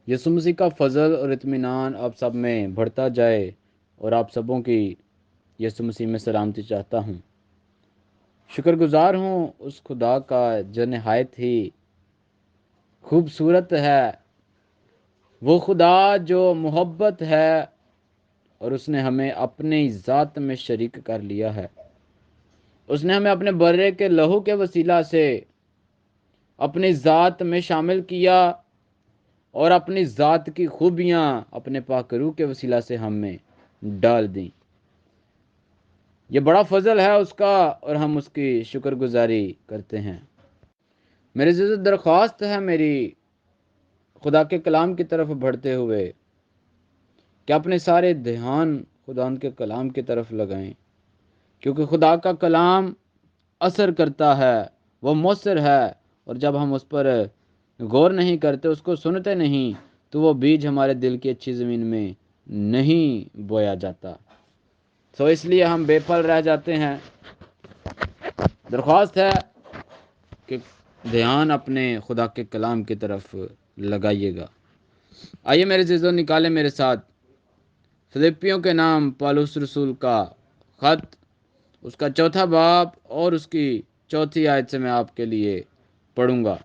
یسوع مسیح کا فضل اور اطمینان آپ سب میں بڑھتا جائے اور آپ سبوں کی یسوع مسیح میں سلامتی چاہتا ہوں۔ شکر گزار ہوں اس خدا کا جو نہایت ہی خوبصورت ہے، وہ خدا جو محبت ہے اور اس نے ہمیں اپنی ذات میں شریک کر لیا ہے۔ اس نے ہمیں اپنے برے کے لہو کے وسیلہ سے اپنی ذات میں شامل کیا اور اپنی ذات کی خوبیاں اپنے پاک روح کے وسیلہ سے ہم میں ڈال دیں۔ یہ بڑا فضل ہے اس کا اور ہم اس کی شکر گزاری کرتے ہیں۔ میری عزیز درخواست ہے میری خدا کے کلام کی طرف بڑھتے ہوئے کہ اپنے سارے دھیان خدا ان کے کلام کی طرف لگائیں، کیونکہ خدا کا کلام اثر کرتا ہے، وہ مؤثر ہے، اور جب ہم اس پر غور نہیں کرتے، اس کو سنتے نہیں، تو وہ بیج ہمارے دل کی اچھی زمین میں نہیں بویا جاتا، تو اس لیے ہم بے پھل رہ جاتے ہیں۔ درخواست ہے کہ دھیان اپنے خدا کے کلام کی طرف لگائیے گا۔ آئیے میرے عزیزو، نکالے میرے ساتھ فلپیوں کے نام پالوس رسول کا خط، اس کا 4 باب اور اس کی 4 آیت سے میں آپ کے لیے پڑھوں گا۔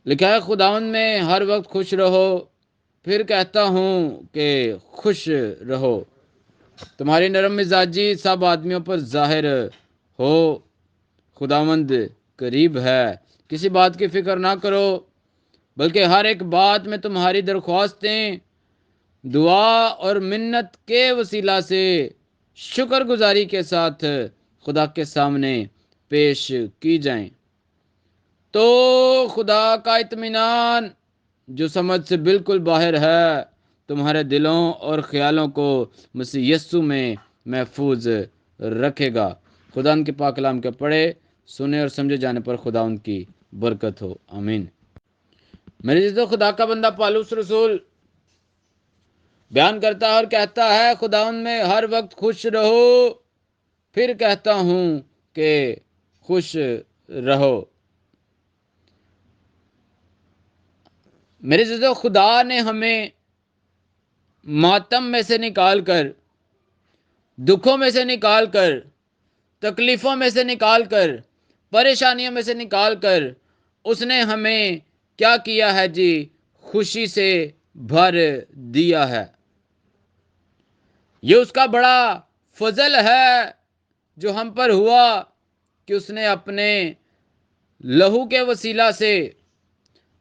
لکھا ہے، خداوند میں ہر وقت خوش رہو، پھر کہتا ہوں کہ خوش رہو۔ تمہاری نرم مزاجی سب آدمیوں پر ظاہر ہو، خداوند قریب ہے۔ کسی بات کی فکر نہ کرو، بلکہ ہر ایک بات میں تمہاری درخواستیں دعا اور منت کے وسیلہ سے شکر گزاری کے ساتھ خدا کے سامنے پیش کی جائیں، تو خدا کا اطمینان جو سمجھ سے بالکل باہر ہے تمہارے دلوں اور خیالوں کو مسیح یسوع میں محفوظ رکھے گا۔ خدا ان کے پاک کلام کے پڑھے، سنے اور سمجھے جانے پر خدا ان کی برکت ہو، آمین۔ میرے عزیزو، خدا کا بندہ پالوس رسول بیان کرتا ہے اور کہتا ہے، خداوند میں ہر وقت خوش رہو، پھر کہتا ہوں کہ خوش رہو۔ میرے عزیزو، خدا نے ہمیں ماتم میں سے نکال کر، دکھوں میں سے نکال کر، تکلیفوں میں سے نکال کر، پریشانیوں میں سے نکال کر، اس نے ہمیں کیا کیا ہے جی؟ خوشی سے بھر دیا ہے۔ یہ اس کا بڑا فضل ہے جو ہم پر ہوا کہ اس نے اپنے لہو کے وسیلہ سے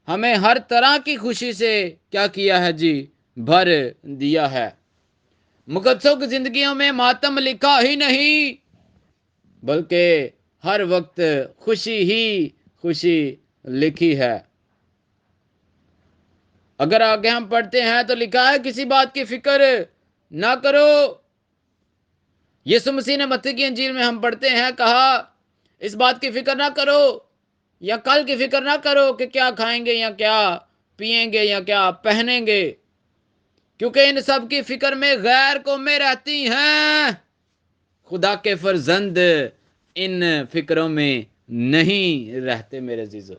ہمیں ہر طرح کی خوشی سے کیا کیا ہے جی؟ بھر دیا ہے۔ مقدسوں کی زندگیوں میں ماتم لکھا ہی نہیں، بلکہ ہر وقت خوشی ہی خوشی لکھی ہے۔ اگر آگے ہم پڑھتے ہیں تو لکھا ہے، کسی بات کی فکر نہ کرو۔ یسوع مسیح نے متی کی انجیل میں ہم پڑھتے ہیں، کہا اس بات کی فکر نہ کرو یا کل کی فکر نہ کرو کہ کیا کھائیں گے یا کیا پئیں گے یا کیا پہنیں گے، کیونکہ ان سب کی فکر میں غیر قومیں رہتی ہیں۔ خدا کے فرزند ان فکروں میں نہیں رہتے۔ میرے عزیزو،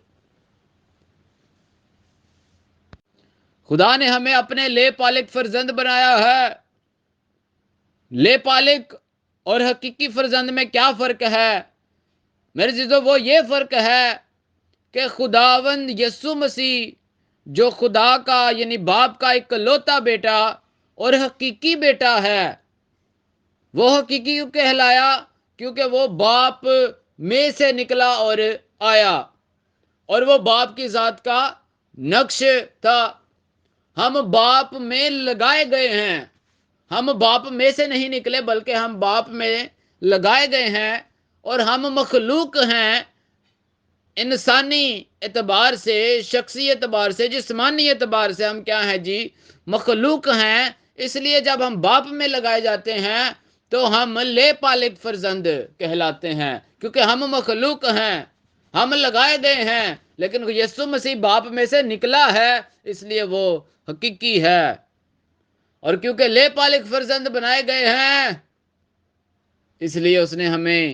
خدا نے ہمیں اپنے لے پالک فرزند بنایا ہے۔ لے پالک اور حقیقی فرزند میں کیا فرق ہے؟ میرے عزیزو، وہ یہ فرق ہے کہ خداوند یسوع مسیح جو خدا کا یعنی باپ کا اکلوتا بیٹا اور حقیقی بیٹا ہے، وہ حقیقی کہلایا کیونکہ وہ باپ میں سے نکلا اور آیا، اور وہ باپ کی ذات کا نقش تھا۔ ہم باپ میں لگائے گئے ہیں، ہم باپ میں سے نہیں نکلے بلکہ ہم باپ میں لگائے گئے ہیں، اور ہم مخلوق ہیں۔ انسانی اعتبار سے، شخصی اعتبار سے، جسمانی اعتبار سے ہم کیا ہیں جی؟ مخلوق ہیں۔ اس لیے جب ہم باپ میں لگائے جاتے ہیں تو ہم لے پالک فرزند کہلاتے ہیں، کیونکہ ہم مخلوق ہیں، ہم لگائے گئے ہیں، لیکن یسوع مسیح باپ میں سے نکلا ہے، اس لیے وہ حقیقی ہے۔ اور کیونکہ لے پالک فرزند بنائے گئے ہیں، اس لیے اس نے ہمیں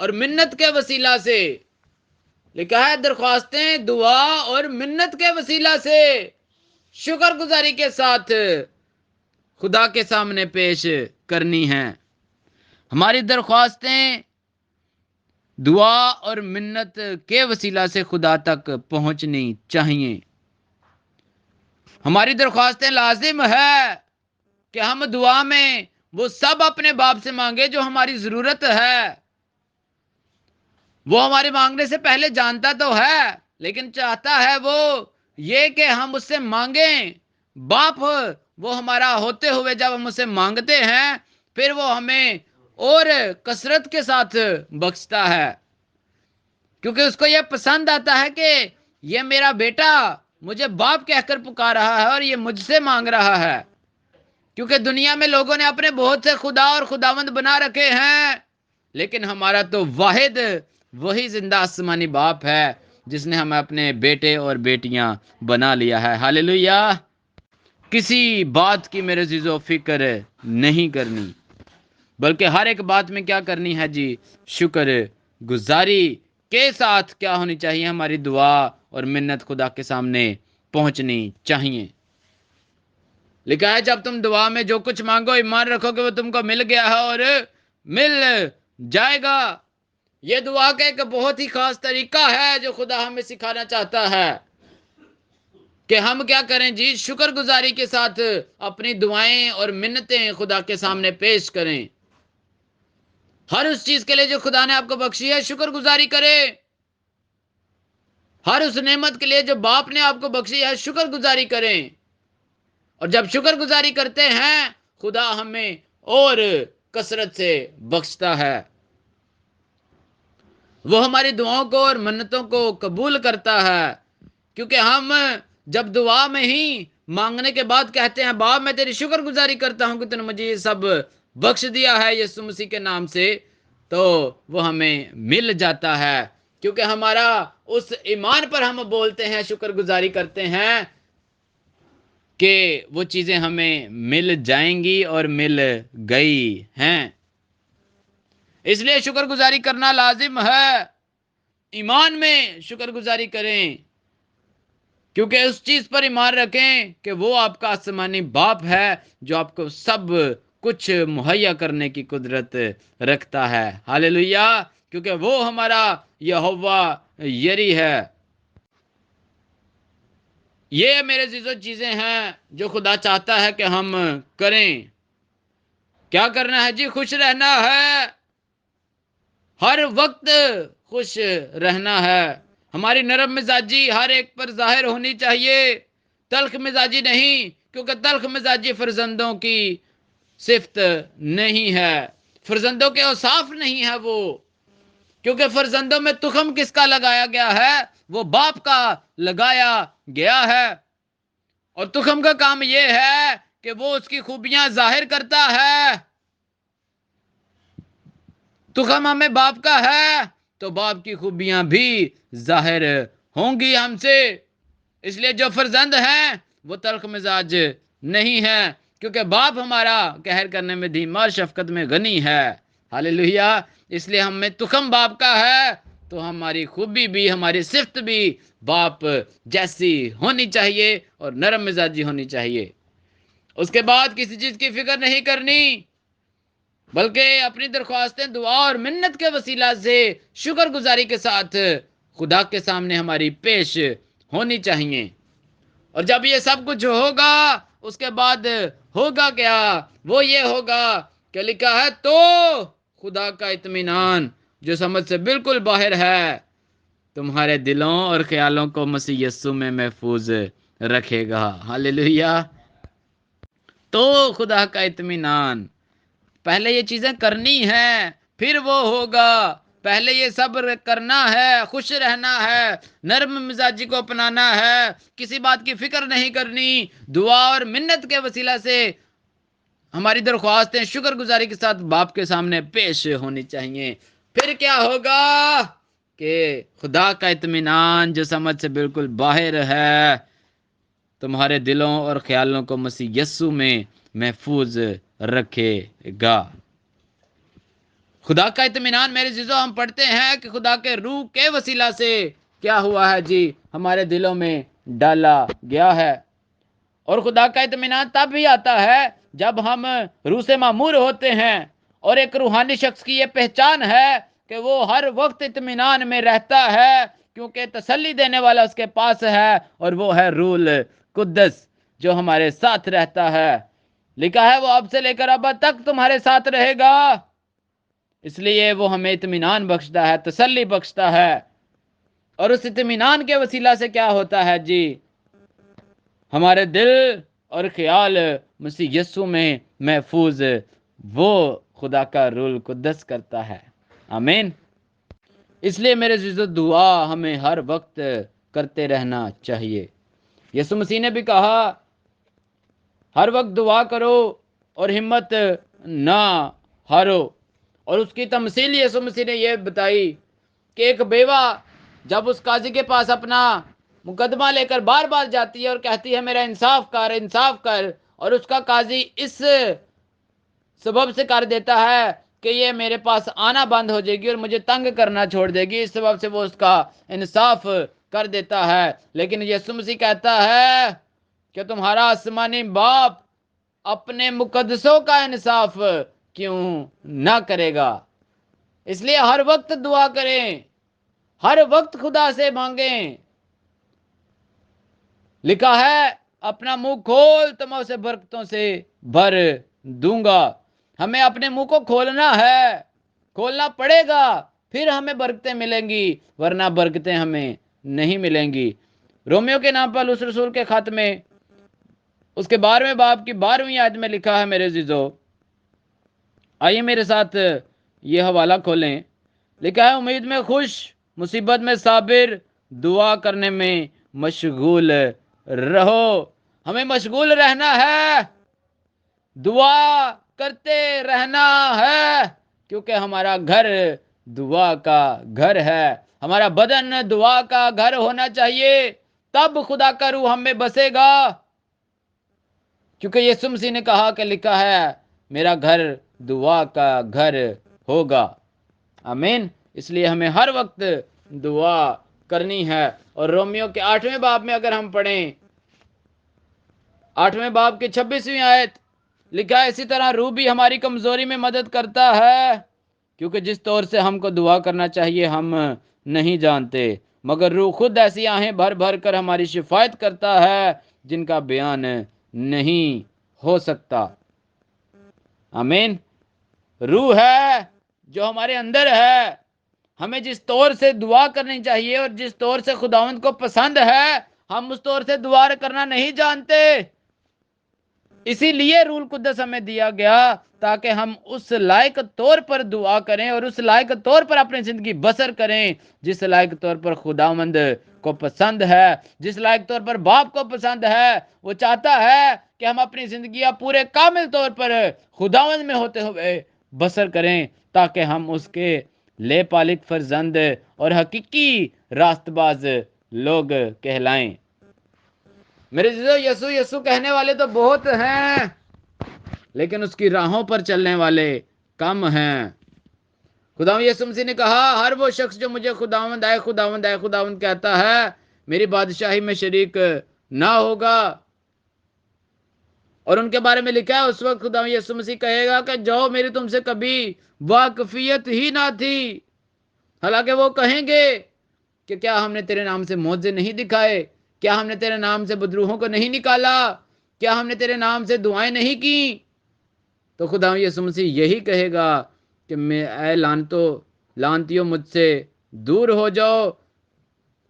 اور منت کے وسیلہ سے، لکھا ہے درخواستیں دعا اور منت کے وسیلہ سے شکر گزاری کے ساتھ خدا کے سامنے پیش کرنی ہیں۔ ہماری درخواستیں دعا اور منت کے وسیلہ سے خدا تک پہنچنی چاہیے۔ ہماری درخواستیں لازم ہے کہ ہم دعا میں وہ سب اپنے باپ سے مانگے جو ہماری ضرورت ہے۔ وہ ہمارے مانگنے سے پہلے جانتا تو ہے، لیکن چاہتا ہے وہ یہ کہ ہم اس سے مانگیں۔ باپ وہ ہمارا ہوتے ہوئے جب ہم اسے مانگتے ہیں پھر وہ ہمیں اور کثرت کے ساتھ بخشتا ہے، کیونکہ اس کو یہ پسند آتا ہے کہ یہ میرا بیٹا مجھے باپ کہہ کر پکار رہا ہے اور یہ مجھ سے مانگ رہا ہے۔ کیونکہ دنیا میں لوگوں نے اپنے بہت سے خدا اور خداوند بنا رکھے ہیں، لیکن ہمارا تو واحد وہی زندہ آسمانی باپ ہے جس نے ہمیں اپنے بیٹے اور بیٹیاں بنا لیا ہے۔ ہاللیلویہ۔ کسی بات کی میرے عزیزو فکر نہیں کرنی، بلکہ ہر ایک بات میں کیا کرنی ہے جی؟ شکر گزاری کے ساتھ کیا ہونی چاہیے؟ ہماری دعا اور منت خدا کے سامنے پہنچنی چاہیے۔ لکھا ہے جب تم دعا میں جو کچھ مانگو ایمان رکھو کہ وہ تم کو مل گیا ہے اور مل جائے گا۔ یہ دعا کا ایک بہت ہی خاص طریقہ ہے جو خدا ہمیں سکھانا چاہتا ہے کہ ہم کیا کریں جی؟ شکر گزاری کے ساتھ اپنی دعائیں اور منتیں خدا کے سامنے پیش کریں۔ ہر اس چیز کے لیے جو خدا نے آپ کو بخشی ہے شکر گزاری کرے۔ ہر اس نعمت کے لیے جو باپ نے آپ کو بخشی ہے شکر گزاری کریں۔ اور جب شکر گزاری کرتے ہیں خدا ہمیں اور کثرت سے بخشتا ہے۔ وہ ہماری دعاؤں کو اور منتوں کو قبول کرتا ہے، کیونکہ ہم جب دعا میں ہی مانگنے کے بعد کہتے ہیں باپ میں تیری شکر گزاری کرتا ہوں کہ تو نے مجھے یہ سب بخش دیا ہے یسوع مسیح کے نام سے، تو وہ ہمیں مل جاتا ہے، کیونکہ ہمارا اس ایمان پر ہم بولتے ہیں، شکر گزاری کرتے ہیں کہ وہ چیزیں ہمیں مل جائیں گی اور مل گئی ہیں۔ اس لیے شکر گزاری کرنا لازم ہے۔ ایمان میں شکر گزاری کریں، کیونکہ اس چیز پر ایمان رکھیں کہ وہ آپ کا آسمانی باپ ہے جو آپ کو سب کچھ مہیا کرنے کی قدرت رکھتا ہے۔ ہاللیلویہ۔ کیونکہ وہ ہمارا یہوہ یری ہے۔ یہ میرے عزیزو چیزیں ہیں جو خدا چاہتا ہے کہ ہم کریں۔ کیا کرنا ہے جی؟ خوش رہنا ہے، ہر وقت خوش رہنا ہے۔ ہماری نرم مزاجی ہر ایک پر ظاہر ہونی چاہیے، تلخ مزاجی نہیں، کیونکہ تلخ مزاجی فرزندوں کی صفت نہیں ہے، فرزندوں کے اوصاف نہیں ہے وہ، کیونکہ فرزندوں میں تخم کس کا لگایا گیا ہے؟ وہ باپ کا لگایا گیا ہے، اور تخم کا کام یہ ہے کہ وہ اس کی خوبیاں ظاہر کرتا ہے۔ تخم ہمیں باپ کا ہے تو باپ کی خوبیاں بھی ظاہر ہوں گی ہم سے۔ اس لیے جو فرزند ہیں وہ تلخ مزاج نہیں ہے، کیونکہ باپ ہمارا قہر کرنے میں دھیما اور شفقت میں غنی ہے۔ ہاللیلویہ۔ اس لیے ہم میں تخم باپ کا ہے تو ہماری خوبی بھی، ہماری صفت بھی باپ جیسی ہونی چاہیے اور نرم مزاجی ہونی چاہیے۔ اس کے بعد کسی چیز کی فکر نہیں کرنی، بلکہ اپنی درخواستیں دعا اور منت کے وسیلہ سے شکر گزاری کے ساتھ خدا کے سامنے ہماری پیش ہونی چاہیے۔ اور جب یہ سب کچھ ہوگا اس کے بعد ہوگا کیا؟ وہ یہ ہوگا کہ لکھا ہے تو خدا کا اطمینان جو سمجھ سے بالکل باہر ہے تمہارے دلوں اور خیالوں کو مسیح یسوع میں محفوظ رکھے گا۔ ہاللیلویہ۔ تو خدا کا اطمینان، پہلے یہ چیزیں کرنی ہے پھر وہ ہوگا۔ پہلے یہ صبر کرنا ہے، خوش رہنا ہے، نرم مزاجی کو اپنانا ہے، کسی بات کی فکر نہیں کرنی، دعا اور منت کے وسیلہ سے ہماری درخواستیں شکر گزاری کے ساتھ باپ کے سامنے پیش ہونی چاہیے۔ پھر کیا ہوگا کہ خدا کا اطمینان جو سمجھ سے بالکل باہر ہے تمہارے دلوں اور خیالوں کو مسیح یسوع میں محفوظ رکھے گا۔ خدا کا اطمینان میرے عزیزو ہم پڑھتے ہیں کہ خدا کے روح کے وسیلہ سے کیا ہوا ہے جی، ہمارے دلوں میں ڈالا گیا ہے۔ اور خدا کا اطمینان تب بھی آتا ہے جب ہم روح سے معمور ہوتے ہیں، اور ایک روحانی شخص کی یہ پہچان ہے کہ وہ ہر وقت اطمینان میں رہتا ہے، کیونکہ تسلی دینے والا اس کے پاس ہے، اور وہ ہے روح القدس جو ہمارے ساتھ رہتا ہے۔ لکھا ہے وہ اب سے لے کر ابد تک تمہارے ساتھ رہے گا، اس لیے وہ ہمیں اطمینان بخشتا ہے، تسلی بخشتا ہے۔ اور اس اطمینان کے وسیلہ سے کیا ہوتا ہے جی، ہمارے دل اور خیال مسیح یسوع میں محفوظ وہ خدا کا روح القدس کرتا ہے۔ آمین۔ اس لیے میرے عزیزو دعا ہمیں ہر وقت کرتے رہنا چاہیے۔ یسوع مسیح نے بھی کہا ہر وقت دعا کرو اور ہمت نہ ہارو، اور اس کی تمثیل یسوع مسیح نے یہ بتائی کہ ایک بیوہ جب اس قاضی کے پاس اپنا مقدمہ لے کر بار بار جاتی ہے اور کہتی ہے میرا انصاف کر، انصاف کر، اور اس کا قاضی اس سبب سے کر دیتا ہے کہ یہ میرے پاس آنا بند ہو جائے گی اور مجھے تنگ کرنا چھوڑ دے گی، اس سبب سے وہ اس کا انصاف کر دیتا ہے۔ لیکن یسوع مسیح کہتا ہے کہ تمہارا آسمانی باپ اپنے مقدسوں کا انصاف کیوں نہ کرے گا؟ اس لیے ہر وقت دعا کریں، ہر وقت خدا سے مانگیں۔ لکھا ہے اپنا منہ کھول تو میں اسے برکتوں سے بھر دوں گا۔ ہمیں اپنے منہ کو کھولنا ہے، کھولنا پڑے گا، پھر ہمیں برکتیں ملیں گی، ورنہ برکتیں ہمیں نہیں ملیں گی۔ رومیو کے نام پر اس رسول کے خط میں اس کے 12ویں باب کی 12ویں آیت میں لکھا ہے میرے عزیزو، آئیے میرے ساتھ یہ حوالہ کھولیں۔ لکھا ہے امید میں خوش، مصیبت میں صابر، دعا کرنے میں مشغول رہو۔ ہمیں مشغول رہنا ہے، دعا کرتے رہنا ہے، کیونکہ ہمارا گھر دعا کا گھر ہے۔ ہمارا بدن دعا کا گھر ہونا چاہیے، تب خدا کا روح ہم میں بسے گا، کیونکہ یسوع مسیح نے کہا کہ لکھا ہے میرا گھر دعا کا گھر ہوگا۔ آمین۔ اس لیے ہمیں ہر وقت دعا کرنی ہے۔ اور رومیو کے 8ویں باب میں اگر ہم پڑھیں، 8ویں باب کی 26ویں آیت، لکھا ہے اسی طرح روح بھی ہماری کمزوری میں مدد کرتا ہے، کیونکہ جس طور سے ہم کو دعا کرنا چاہیے ہم نہیں جانتے، مگر روح خود ایسی آہیں بھر بھر کر ہماری شفاعت کرتا ہے جن کا بیان نہیں ہو سکتا۔ آمین۔ روح ہے جو ہمارے اندر ہے، ہمیں جس طور سے دعا کرنی چاہیے اور جس طور سے خداوند کو پسند ہے ہم اس طور سے دعا کرنا نہیں جانتے، اسی لیے روح القدس ہمیں دیا گیا تاکہ ہم اس لائق طور پر دعا کریں اور اس لائق طور پر اپنی زندگی بسر کریں جس لائق طور پر خداوند کو پسند ہے، جس لائق طور پر باپ کو پسند ہے۔ وہ چاہتا ہے کہ ہم اپنی زندگیاں پورے کامل طور پر خداوند میں ہوتے ہوئے بسر کریں، تاکہ ہم اس کے لے پالک فرزند اور حقیقی راست باز لوگ کہلائیں۔ میرے عزیزو یسوع یسوع کہنے والے تو بہت ہیں، لیکن اس کی راہوں پر چلنے والے کم ہیں۔ خداوند یسوع مسیح نے کہا ہر وہ شخص جو مجھے خداوند اے خداوند اے خداوند کہتا ہے میری بادشاہی میں شریک نہ ہوگا۔ اور ان کے بارے میں لکھا ہے اس وقت خداوند یسوع مسیح کہے گا کہ جو میری تم سے کبھی واقفیت ہی نہ تھی، حالانکہ وہ کہیں گے کہ کیا ہم نے تیرے نام سے معجزے نہیں دکھائے، کیا ہم نے تیرے نام سے بدروحوں کو نہیں نکالا، کیا ہم نے تیرے نام سے دعائیں نہیں کی؟ تو خداوند یسوع مسیح یہی کہے گا کہ اے لعنتیوں مجھ سے دور ہو جاؤ،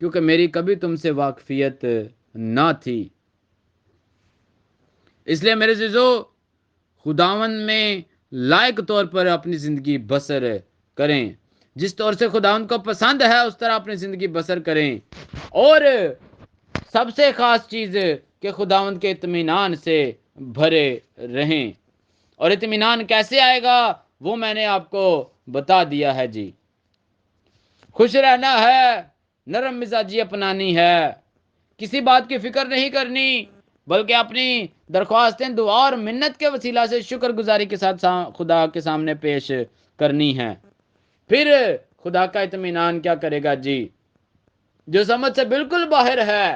کیونکہ میری کبھی تم سے واقفیت نہ تھی۔ اس لیے میرے عزیزو خداوند میں لائق طور پر اپنی زندگی بسر کریں، جس طور سے خداوند کو پسند ہے اس طرح اپنی زندگی بسر کریں، اور سب سے خاص چیز کہ خداوند کے اطمینان سے بھرے رہیں۔ اور اطمینان کیسے آئے گا وہ میں نے آپ کو بتا دیا ہے جی۔ خوش رہنا ہے، نرم مزاجی اپنانی ہے، کسی بات کی فکر نہیں کرنی، بلکہ اپنی درخواستیں دعا اور منت کے وسیلہ سے شکر گزاری کے ساتھ خدا کے سامنے پیش کرنی ہے۔ پھر خدا کا اطمینان کیا کرے گا جی؟ جو سمجھ سے بالکل باہر ہے،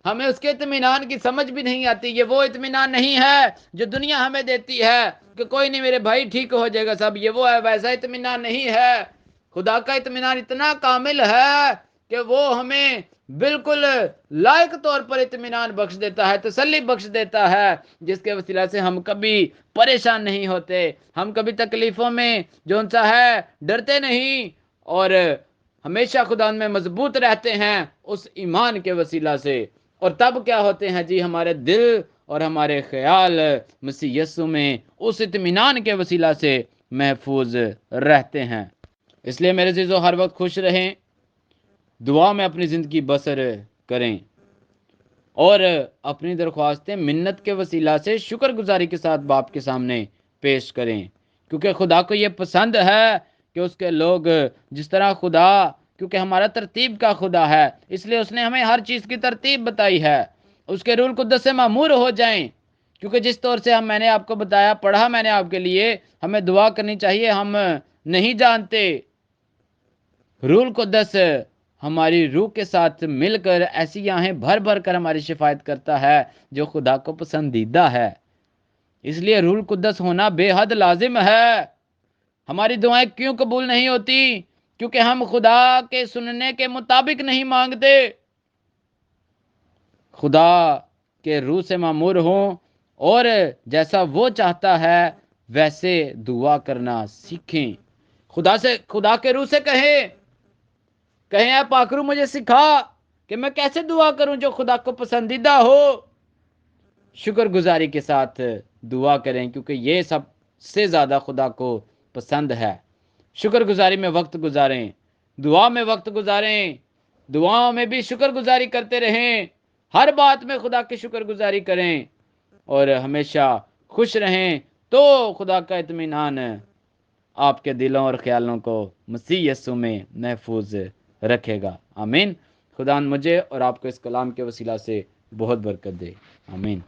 ہمیں اس کے اطمینان کی سمجھ بھی نہیں آتی. یہ وہ اطمینان نہیں ہے جو دنیا ہمیں دیتی ہے کہ کوئی نہیں میرے بھائی ٹھیک ہو جائے گا سب، یہ وہ ہے، ویسا اطمینان نہیں ہے. خدا کا اطمینان اتنا کامل ہے کہ وہ ہمیں بالکل لائق طور پر اطمینان بخش دیتا ہے، تسلی بخش دیتا ہے، جس کے وسیلہ سے ہم کبھی پریشان نہیں ہوتے، ہم کبھی تکلیفوں میں جو ان سا ہے ڈرتے نہیں، اور ہمیشہ خدا میں مضبوط رہتے ہیں اس ایمان کے وسیلہ سے. اور تب کیا ہوتے ہیں جی؟ ہمارے دل اور ہمارے خیال مسیح یسوع میں اس اطمینان کے وسیلہ سے محفوظ رہتے ہیں. اس لیے میرے عزیزو ہر وقت خوش رہیں، دعا میں اپنی زندگی بسر کریں، اور اپنی درخواستیں منت کے وسیلہ سے شکر گزاری کے ساتھ باپ کے سامنے پیش کریں، کیونکہ خدا کو یہ پسند ہے کہ اس کے لوگ جس طرح خدا، کیونکہ ہمارا ترتیب کا خدا ہے، اس لیے اس نے ہمیں ہر چیز کی ترتیب بتائی ہے، اس کے رول قدس سے معمور ہو جائیں. کیونکہ جس طور سے میں نے آپ کو بتایا، پڑھا میں نے آپ کے لیے، ہمیں دعا کرنی چاہیے. ہم نہیں جانتے، رول قدس ہماری روح کے ساتھ مل کر ایسی آہیں بھر بھر کر ہماری شفایت کرتا ہے جو خدا کو پسندیدہ ہے. اس لیے رول قدس ہونا بے حد لازم ہے. ہماری دعائیں کیوں قبول نہیں ہوتی؟ کیونکہ ہم خدا کے سننے کے مطابق نہیں مانگتے. خدا کے روح سے معمور ہوں اور جیسا وہ چاہتا ہے ویسے دعا کرنا سیکھیں. خدا کے روح سے کہیں اے پاکرو مجھے سکھا کہ میں کیسے دعا کروں جو خدا کو پسندیدہ ہو. شکر گزاری کے ساتھ دعا کریں، کیونکہ یہ سب سے زیادہ خدا کو پسند ہے. شکر گزاری میں وقت گزاریں، دعا میں وقت گزاریں، دعاؤں میں بھی شکر گزاری کرتے رہیں، ہر بات میں خدا کی شکر گزاری کریں، اور ہمیشہ خوش رہیں. تو خدا کا اطمینان آپ کے دلوں اور خیالوں کو مسیح یسوع میں محفوظ رکھے گا. آمین. خدا مجھے اور آپ کو اس کلام کے وسیلہ سے بہت برکت دے. آمین.